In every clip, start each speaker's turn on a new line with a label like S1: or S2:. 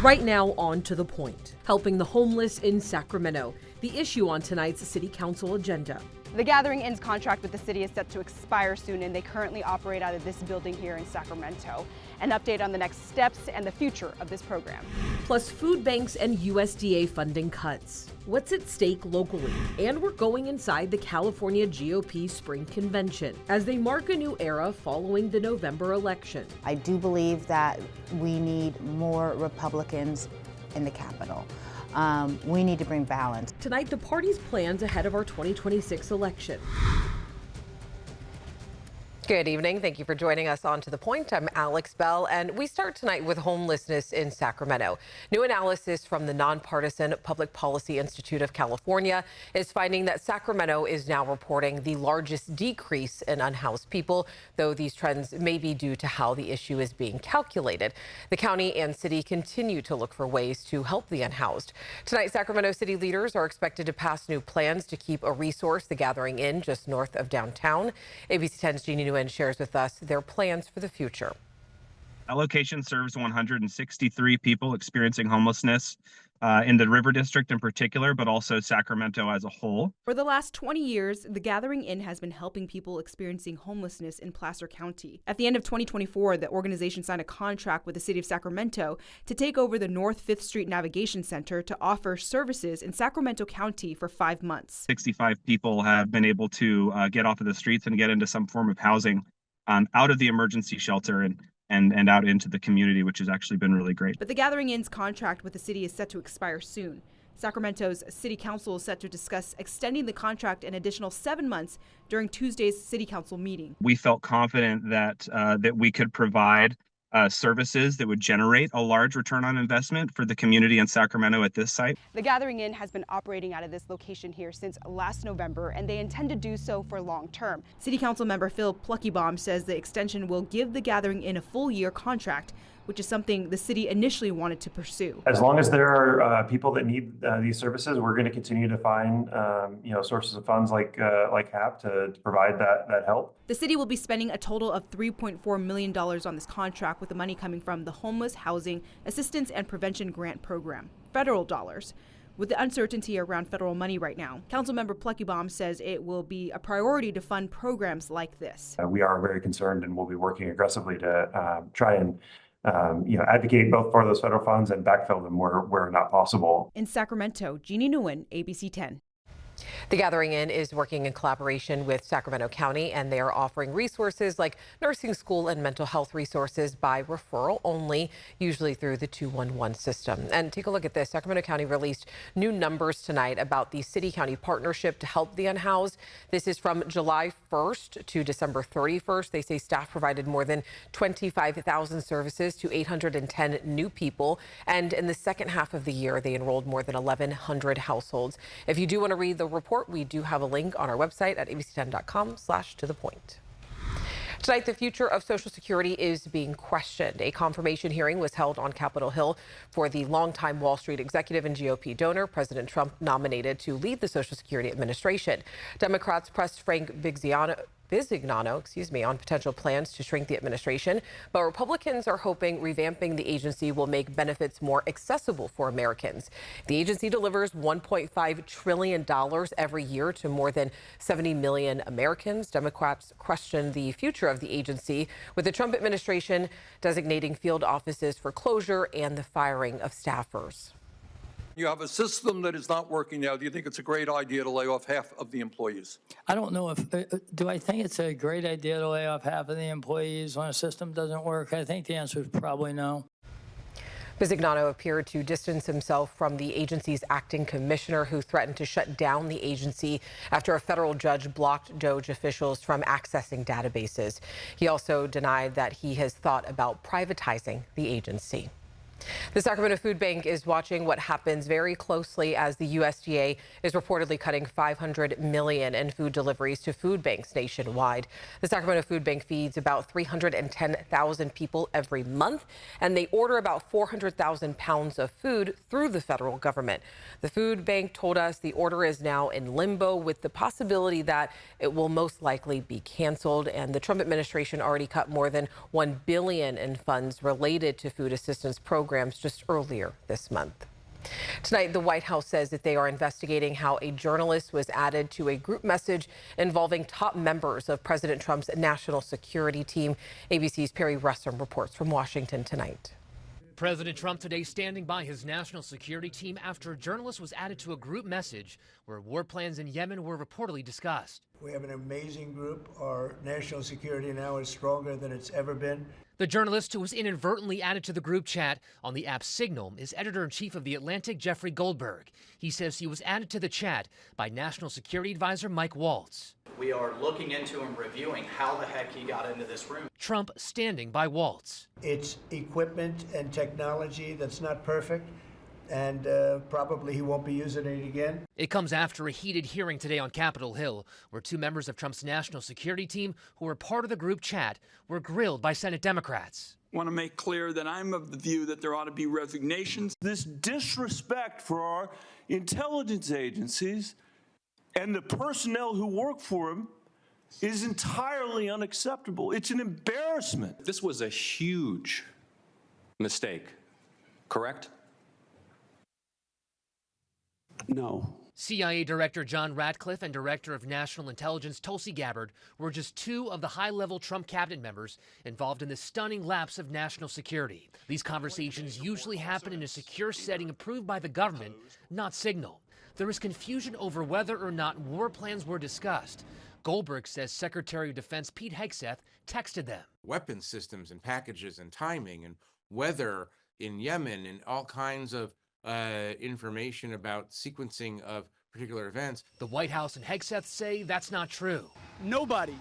S1: Right now, on to the point. Helping the homeless in Sacramento, the issue on tonight's City Council agenda.
S2: The Gathering Inn's contract with the city is set to expire soon, and they currently operate out of this building here in Sacramento. An update on the next steps and the future of this program.
S1: Plus food banks and USDA funding cuts. What's at stake locally? And we're going inside the California GOP Spring Convention as they mark a new era following the November election.
S3: I do believe that we need more Republicans in the Capitol. We need to bring balance.
S1: Tonight, the party's plans ahead of our 2026 election.
S4: Good evening. Thank you for joining us on To The Point. I'm Alex Bell, and we start tonight with homelessness in Sacramento. New analysis from the nonpartisan Public Policy Institute of California is finding that Sacramento is now reporting the largest decrease in unhoused people, though these trends may be due to how the issue is being calculated. The county and city continue to look for ways to help the unhoused. Tonight, Sacramento city leaders are expected to pass new plans to keep a resource, the Gathering Inn, just north of downtown. ABC 10's Jeannie shares with us their plans for the future.
S5: That location serves 163 people experiencing homelessness in the River District in particular, but also Sacramento as a whole.
S2: For the last 20 years, the Gathering Inn has been helping people experiencing homelessness in Placer County. At the end of 2024, the organization signed a contract with the city of Sacramento to take over the North 5th Street Navigation Center to offer services in Sacramento County for 5 months.
S5: 65 people have been able to get off of the streets and get into some form of housing out of the emergency shelter and out into the community, which has actually been really great.
S2: But the Gathering Inn's contract with the city is set to expire soon. Sacramento's city council is set to discuss extending the contract an additional 7 months during Tuesday's city council meeting.
S5: We felt confident that we could provide services that would generate a large return on investment for the community in Sacramento at this site.
S2: The Gathering Inn has been operating out of this location here since last November, and they intend to do so for long term. City Council member Phil Pluckybaum says the extension will give the Gathering Inn a full-year contract, which is something the city initially wanted to pursue.
S6: As long as there are people that need these services, we're going to continue to find sources of funds like HAP to provide that help.
S2: The city will be spending a total of $3.4 million on this contract, with the money coming from the Homeless Housing Assistance and Prevention Grant Program, federal dollars. With the uncertainty around federal money right now, Councilmember Pluckybaum says it will be a priority to fund programs like this.
S6: We are very concerned, and we'll be working aggressively to try and advocate both for those federal funds and backfill them where not possible.
S2: In Sacramento, Jeannie Nguyen, ABC 10.
S4: The Gathering Inn is working in collaboration with Sacramento County, and they are offering resources like nursing school and mental health resources by referral only, usually through the 211 system. And take a look at this. Sacramento County released new numbers tonight about the city-county partnership to help the unhoused. This is from July 1st to December 31st. They say staff provided more than 25,000 services to 810 new people. And in the second half of the year, they enrolled more than 1,100 households. If you do want to read the report, we do have a link on our website at abc10.com/tothepoint. Tonight, the future of Social Security is being questioned. A confirmation hearing was held on Capitol Hill for the longtime Wall Street executive and GOP donor President Trump nominated to lead the Social Security Administration. Democrats pressed Frank Bisignano on potential plans to shrink the administration, but Republicans are hoping revamping the agency will make benefits more accessible for Americans. The agency delivers $1.5 trillion every year to more than 70 million Americans. Democrats question the future of the agency, with the Trump administration designating field offices for closure and the firing of staffers.
S7: You have a system that is not working now. Do you think it's a great idea to lay off half of the employees?
S8: I don't know do I think it's a great idea to lay off half of the employees when a system doesn't work? I think the answer is probably no.
S4: Bisignano appeared to distance himself from the agency's acting commissioner, who threatened to shut down the agency after a federal judge blocked DOJ officials from accessing databases. He also denied that he has thought about privatizing the agency. The Sacramento Food Bank is watching what happens very closely as the USDA is reportedly cutting $500 million in food deliveries to food banks nationwide. The Sacramento Food Bank feeds about 310,000 people every month, and they order about 400,000 pounds of food through the federal government. The food bank told us the order is now in limbo, with the possibility that it will most likely be canceled. And the Trump administration already cut more than $1 billion in funds related to food assistance programs programs just earlier this month. Tonight, the White House says that they are investigating how a journalist was added to a group message involving top members of President Trump's national security team. ABC's Perry Russum reports from Washington tonight.
S9: President Trump today standing by his national security team after a journalist was added to a group message where war plans in Yemen were reportedly discussed.
S10: We have an amazing group. Our national security now is stronger than it's ever been.
S9: The journalist who was inadvertently added to the group chat on the app Signal is editor-in-chief of The Atlantic, Jeffrey Goldberg. He says he was added to the chat by National Security Advisor Mike Waltz.
S11: We are looking into and reviewing how the heck he got into this room.
S9: Trump standing by Waltz.
S10: It's equipment and technology that's not perfect, and probably he won't be using it again.
S9: It comes after a heated hearing today on Capitol Hill, where two members of Trump's national security team who were part of the group chat were grilled by Senate Democrats.
S12: I want to make clear that I'm of the view that there ought to be resignations. This disrespect for our intelligence agencies and the personnel who work for them is entirely unacceptable. It's an embarrassment.
S13: This was a huge mistake, correct?
S12: No.
S9: CIA Director John Ratcliffe and Director of National Intelligence Tulsi Gabbard were just two of the high-level Trump cabinet members involved in this stunning lapse of national security. These conversations usually happen in a secure setting approved by the government, not Signal. There is confusion over whether or not war plans were discussed. Goldberg says Secretary of Defense Pete Hegseth texted them.
S14: Weapon systems and packages and timing and weather in Yemen and all kinds of information about sequencing of particular events.
S9: The White House and Hegseth say that's not true.
S15: Nobody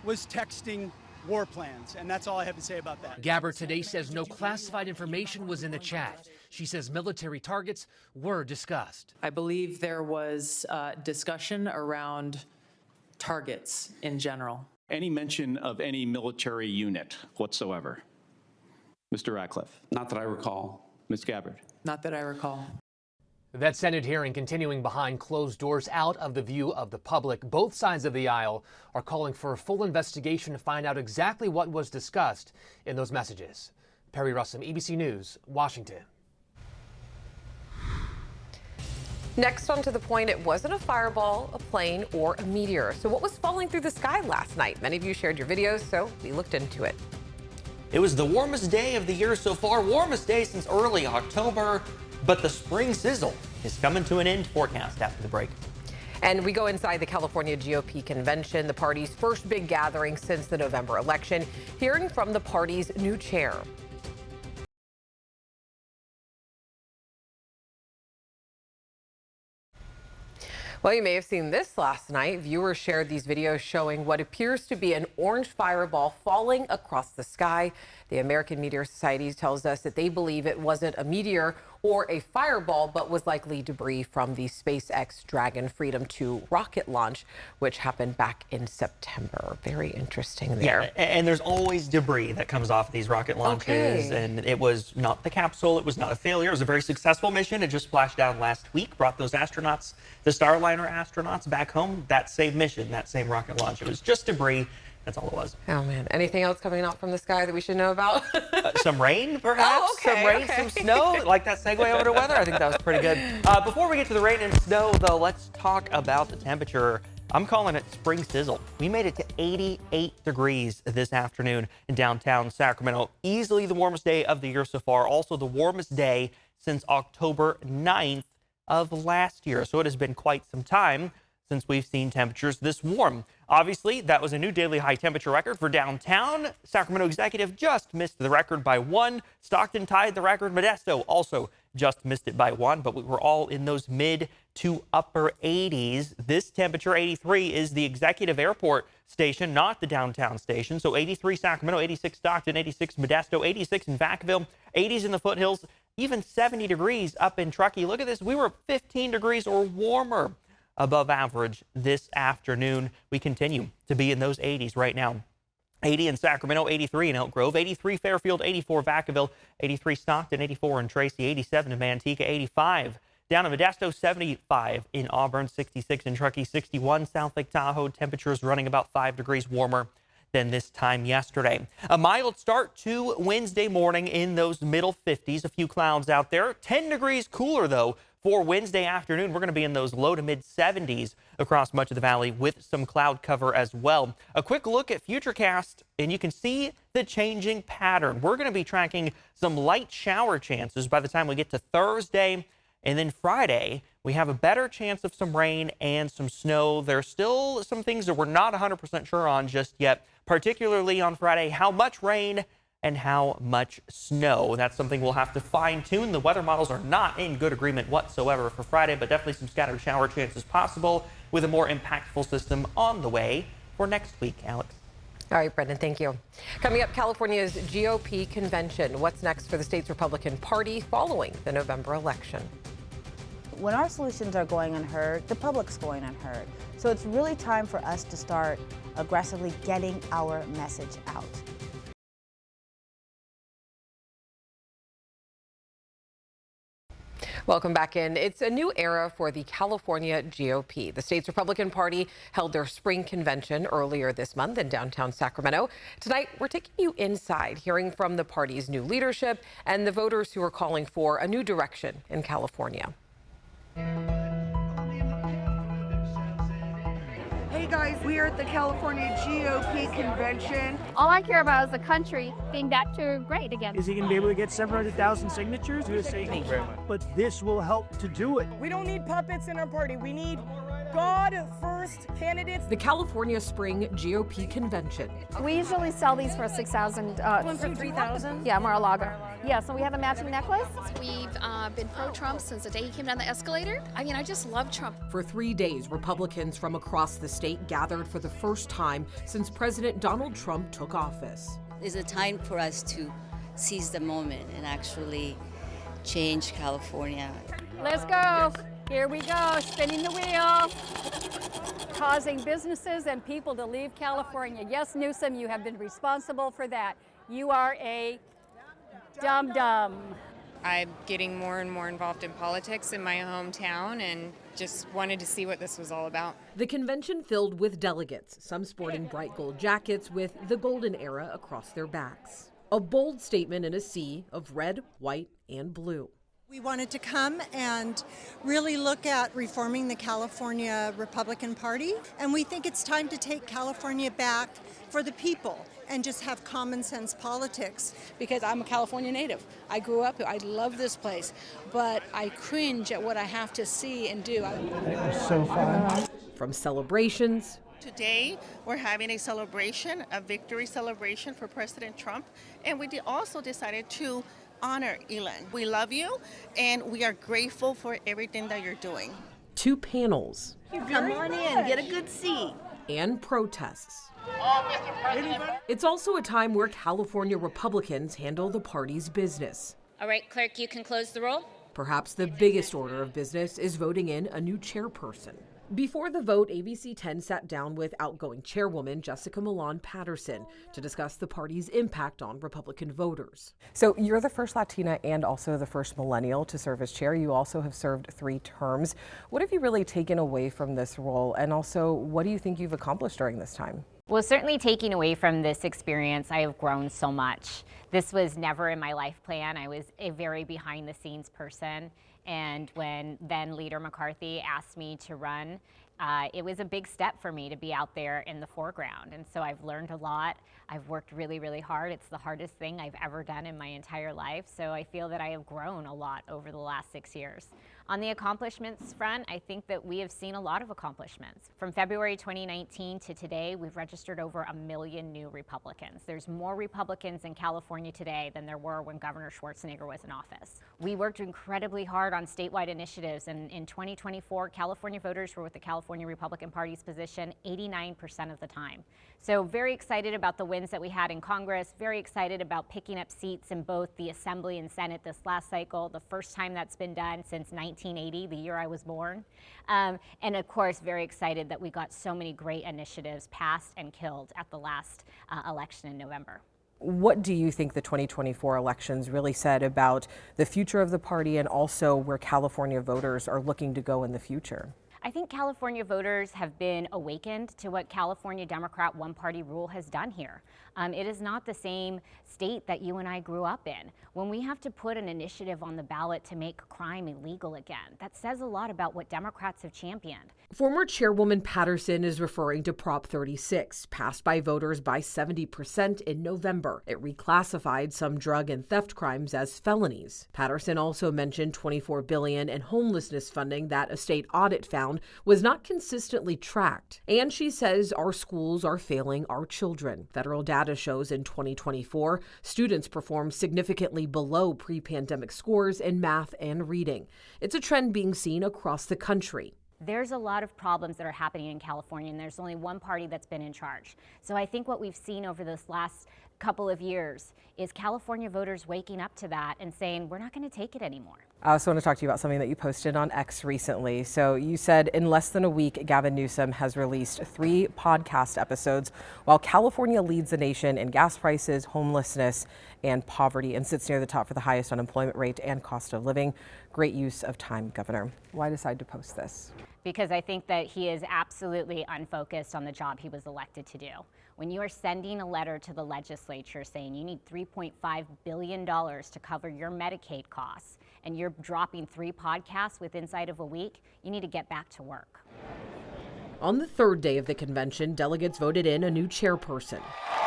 S15: was texting war plans, and that's all I have to say about that.
S9: Gabbard today says no classified information was in the chat. She says military targets were discussed.
S16: I believe there was discussion around targets in general.
S17: Any mention of any military unit whatsoever? Mr. Ratcliffe? Not that I recall. Ms. Gabbard?
S16: Not that I recall.
S9: That Senate hearing continuing behind closed doors out of the view of the public. Both sides of the aisle are calling for a full investigation to find out exactly what was discussed in those messages. Perry Russum, ABC News, Washington.
S4: Next, on to the point, it wasn't a fireball, a plane, or a meteor. So what was falling through the sky last night? Many of you shared your videos, so we looked into it.
S18: It was the warmest day of the year so far, warmest day since early October, but the spring sizzle is coming to an end. Forecast after the break.
S4: And we go inside the California GOP convention, the party's first big gathering since the November election, hearing from the party's new chair. Well, you may have seen this last night. Viewers shared these videos showing what appears to be an orange fireball falling across the sky. The American Meteor Society tells us that they believe it wasn't a meteor or a fireball, but was likely debris from the SpaceX Dragon Freedom 2 rocket launch, which happened back in September. Very interesting there.
S18: Yeah, and there's always debris that comes off these rocket launches, and it was not the capsule. It was not a failure. It was a very successful mission. It just splashed down last week, brought those astronauts, the Starliner astronauts, back home. That same mission, that same rocket launch. It was just debris. That's all it was.
S4: Oh, man. Anything else coming out from the sky that we should know about?
S18: Some rain, perhaps?
S4: Oh, okay,
S18: some rain, some snow? Like that segue over to weather? I think that was pretty good. Before we get to the rain and snow, though, let's talk about the temperature. I'm calling it spring sizzle. We made it to 88 degrees this afternoon in downtown Sacramento. Easily the warmest day of the year so far. Also the warmest day since October 9th of last year. So it has been quite some time since we've seen temperatures this warm. Obviously, that was a new daily high temperature record for downtown. Sacramento executive just missed the record by 1. Stockton tied the record. Modesto also just missed it by 1, but we were all in those mid to upper 80s. This temperature, 83, is the executive airport station, not the downtown station. So 83 Sacramento, 86 Stockton, 86 Modesto, 86 in Vacaville, 80s in the foothills, even 70 degrees up in Truckee. Look at this. We were 15 degrees or warmer above average this afternoon. We continue to be in those 80s right now. 80 in Sacramento, 83 in Elk Grove, 83 Fairfield, 84 Vacaville, 83 Stockton, 84 in Tracy, 87 in Manteca, 85 down in Modesto, 75 in Auburn, 66 in Truckee, 61 South Lake Tahoe. Temperatures running about 5 degrees warmer. than this time yesterday. A mild start to Wednesday morning in those middle 50s. A few clouds out there. 10 degrees cooler, though, for Wednesday afternoon. We're going to be in those low to mid 70s across much of the valley with some cloud cover as well. A quick look at Futurecast, and you can see the changing pattern. We're going to be tracking some light shower chances by the time we get to Thursday. And then Friday, we have a better chance of some rain and some snow. There's still some things that we're not 100% sure on just yet, particularly on Friday, how much rain and how much snow. That's something we'll have to fine tune. The weather models are not in good agreement whatsoever for Friday, but definitely some scattered shower chances possible with a more impactful system on the way for next week. Alex.
S4: All right, Brendan, thank you. Coming up, California's GOP convention. What's next for the state's Republican Party following the November election?
S3: When our solutions are going unheard, the public's going unheard. So it's really time for us to start aggressively getting our message out.
S4: Welcome back in. It's a new era for the California GOP. The state's Republican Party held their spring convention earlier this month in downtown Sacramento. Tonight, we're taking you inside, hearing from the party's new leadership and the voters who are calling for a new direction in California.
S19: Hey guys, we are at the California GOP convention.
S20: All I care about is the country being back to great again.
S21: Is he going to be able to get 700,000 signatures? Thank you very much. But this will help to do it.
S19: We don't need puppets in our party. We need God-first candidates.
S1: The California Spring GOP Convention.
S20: We usually sell these for $6,000.
S22: One for $3,000?
S20: Yeah, Mar-a-Lago. Yeah, so we have a matching necklace.
S22: We've been pro-Trump since the day he came down the escalator. I mean, I just love Trump.
S1: For 3 days, Republicans from across the state gathered for the first time since President Donald Trump took office.
S23: It's a time for us to seize the moment and actually change California.
S20: Let's go. Here we go, spinning the wheel, causing businesses and people to leave California. Yes, Newsom, you have been responsible for that. You are a dum-dum.
S24: I'm getting more and more involved in politics in my hometown and just wanted to see what this was all about.
S1: The convention filled with delegates, some sporting bright gold jackets with the golden era across their backs. A bold statement in a sea of red, white, and blue.
S25: We wanted to come and really look at reforming the California Republican Party, and we think it's time to take California back for the people and just have common sense politics.
S26: Because I'm a California native. I grew up here. I love this place, but I cringe at what I have to see and do.
S21: It was so fun.
S1: From celebrations.
S27: Today, we're having a celebration, a victory celebration for President Trump, and we also decided to honor Elon. We love you, and we are grateful for everything that you're doing.
S1: 2 panels.
S19: Come on in, get a good seat.
S1: And protests. It's also a time where California Republicans handle the party's business.
S28: All right, clerk, you can close the roll.
S1: Perhaps the biggest order of business is voting in a new chairperson. Before the vote, ABC 10 sat down with outgoing chairwoman Jessica Milan Patterson to discuss the party's impact on Republican voters.
S4: So you're the first Latina and also the first millennial to serve as chair. You also have served 3 terms. What have you really taken away from this role? And also, what do you think you've accomplished during this time?
S29: Well, certainly taking away from this experience, I have grown so much. This was never in my life plan. I was a very behind the scenes person. And when then Leader McCarthy asked me to run, it was a big step for me to be out there in the foreground. And so I've learned a lot. I've worked really, really hard. It's the hardest thing I've ever done in my entire life. So I feel that I have grown a lot over the last 6 years. On the accomplishments front, I think that we have seen a lot of accomplishments. From February 2019 to today, we've registered over 1 million new Republicans. There's more Republicans in California today than there were when Governor Schwarzenegger was in office. We worked incredibly hard on statewide initiatives, and in 2024, California voters were with the California Republican Party's position 89% of the time. So very excited about the wins that we had in Congress, very excited about picking up seats in both the Assembly and Senate this last cycle, the first time that's been done since 1980, the year I was born. And of course, very excited that we got so many great initiatives passed and killed at the last election in November.
S4: What do you think the 2024 elections really said about the future of the party and also where California voters are looking to go in the future?
S29: I think California voters have been awakened to what California Democrat one-party rule has done here. It is not the same state that you and I grew up in. When we have to put an initiative on the ballot to make crime illegal again, that says a lot about what Democrats have championed.
S1: Former Chairwoman Patterson is referring to Prop 36, passed by voters by 70% in November. It reclassified some drug and theft crimes as felonies. Patterson also mentioned $24 billion in homelessness funding that a state audit found was not consistently tracked. And she says our schools are failing our children. Federal data shows in 2024, students performed significantly below pre-pandemic scores in math and reading. It's a trend being seen across the country.
S29: There's a lot of problems that are happening in California, and there's only one party that's been in charge. So I think what we've seen over this last couple of years is California voters waking up to that and saying, we're not going to take it anymore.
S2: I also want to talk to you about something that you posted on X recently. So you said in less than a week, Gavin Newsom has released 3 podcast episodes while California leads the nation in gas prices, homelessness, and poverty, and sits near the top for the highest unemployment rate and cost of living. Great use of time, Governor. Why decide to post this?
S29: Because I think that he is absolutely unfocused on the job he was elected to do. When you are sending a letter to the legislature saying you need $3.5 billion to cover your Medicaid costs, and you're dropping 3 podcasts within inside of a week, you need to get back to work.
S1: On the third day of the convention, delegates voted in a new chairperson.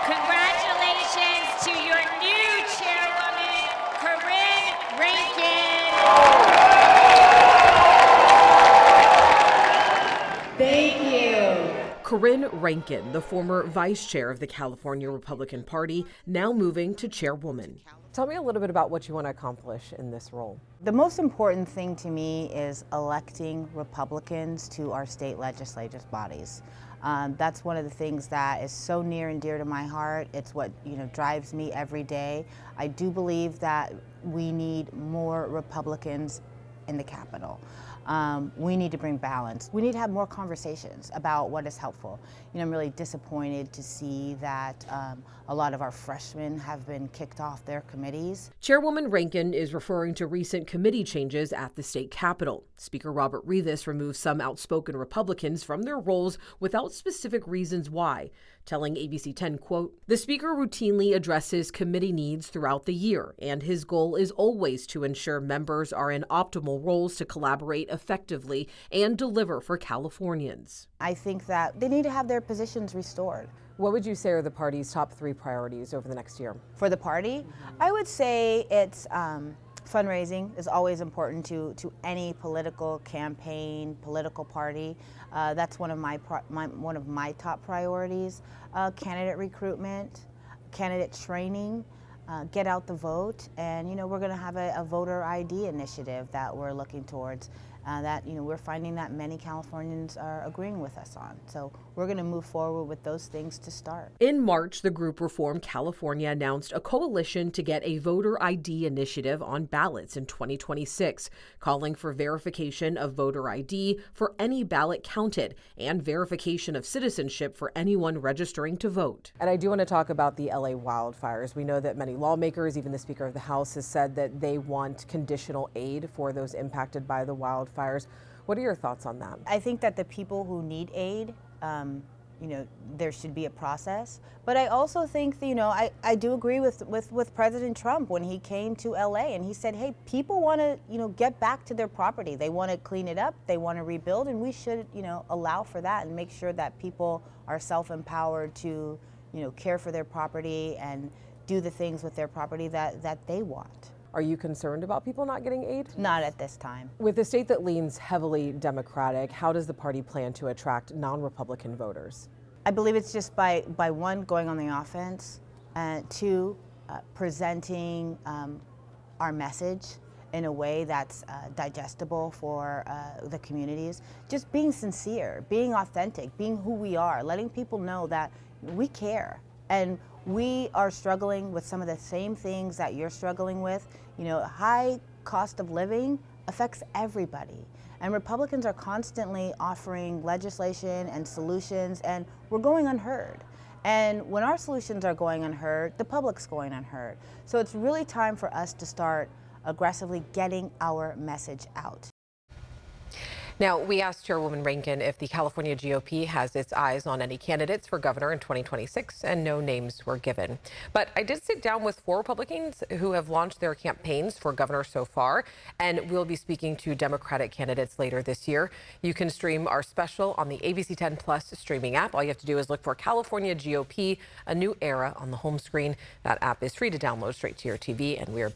S28: Congratulations to your new chairwoman, Corinne Rankin.
S1: Thank you. Corinne Rankin, the former vice chair of the California Republican Party, now moving to chairwoman.
S2: Tell me a little bit about what you want to accomplish in this role.
S3: The most important thing to me is electing Republicans to our state legislative bodies. That's one of the things that is so near and dear to my heart. It's what drives me every day. I do believe that we need more Republicans in the Capitol. We need to bring balance. We need to have more conversations about what is helpful. I'm really disappointed to see that a lot of our freshmen have been kicked off their committees.
S1: Chairwoman Rankin is referring to recent committee changes at the state capitol. Speaker Robert Rivas removed some outspoken Republicans from their roles without specific reasons why, telling ABC 10, quote, "The speaker routinely addresses committee needs throughout the year, and his goal is always to ensure members are in optimal roles to collaborate effectively and deliver for Californians."
S3: I think that they need to have their positions restored.
S2: What would you say are the party's top 3 priorities over the next year?
S3: For the party, I would say it's fundraising is always important to any political campaign, political party. That's one of my top priorities. Candidate recruitment, candidate training, get out the vote, and we're going to have a voter ID initiative that we're looking towards. That we're finding that many Californians are agreeing with us on. So we're going to move forward with those things to start.
S1: In March, the group Reform California announced a coalition to get a voter ID initiative on ballots in 2026, calling for verification of voter ID for any ballot counted and verification of citizenship for anyone registering to vote.
S2: And I do want to talk about the LA wildfires. We know that many lawmakers, even the Speaker of the House, has said that they want conditional aid for those impacted by the wildfires. What are your thoughts on that?
S3: I think that the people who need aid, there should be a process. But I also think, I do agree with President Trump when he came to LA and he said, hey, people want to, get back to their property. They want to clean it up. They want to rebuild. And we should, allow for that and make sure that people are self-empowered to, care for their property and do the things with their property that they want.
S2: Are you concerned about people not getting aid?
S3: Not at this time.
S2: With a state that leans heavily Democratic, how does the party plan to attract non-Republican voters?
S3: I believe it's just by 1, going on the offense, 2, presenting our message in a way that's digestible for the communities. Just being sincere, being authentic, being who we are, letting people know that we care. And we are struggling with some of the same things that you're struggling with. High cost of living affects everybody. And Republicans are constantly offering legislation and solutions, and we're going unheard. And when our solutions are going unheard, the public's going unheard. So it's really time for us to start aggressively getting our message out.
S4: Now, we asked Chairwoman Rankin if the California GOP has its eyes on any candidates for governor in 2026, and no names were given. But I did sit down with 4 Republicans who have launched their campaigns for governor so far, and we'll be speaking to Democratic candidates later this year. You can stream our special on the ABC 10 Plus streaming app. All you have to do is look for California GOP, A New Era on the home screen. That app is free to download straight to your TV, and we're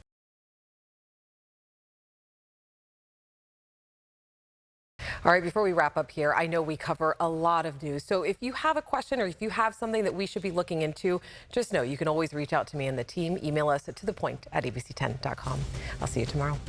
S4: All right, before we wrap up here, I know we cover a lot of news. So if you have a question or if you have something that we should be looking into, just know you can always reach out to me and the team. Email us at tothepoint@abc10.com. I'll see you tomorrow.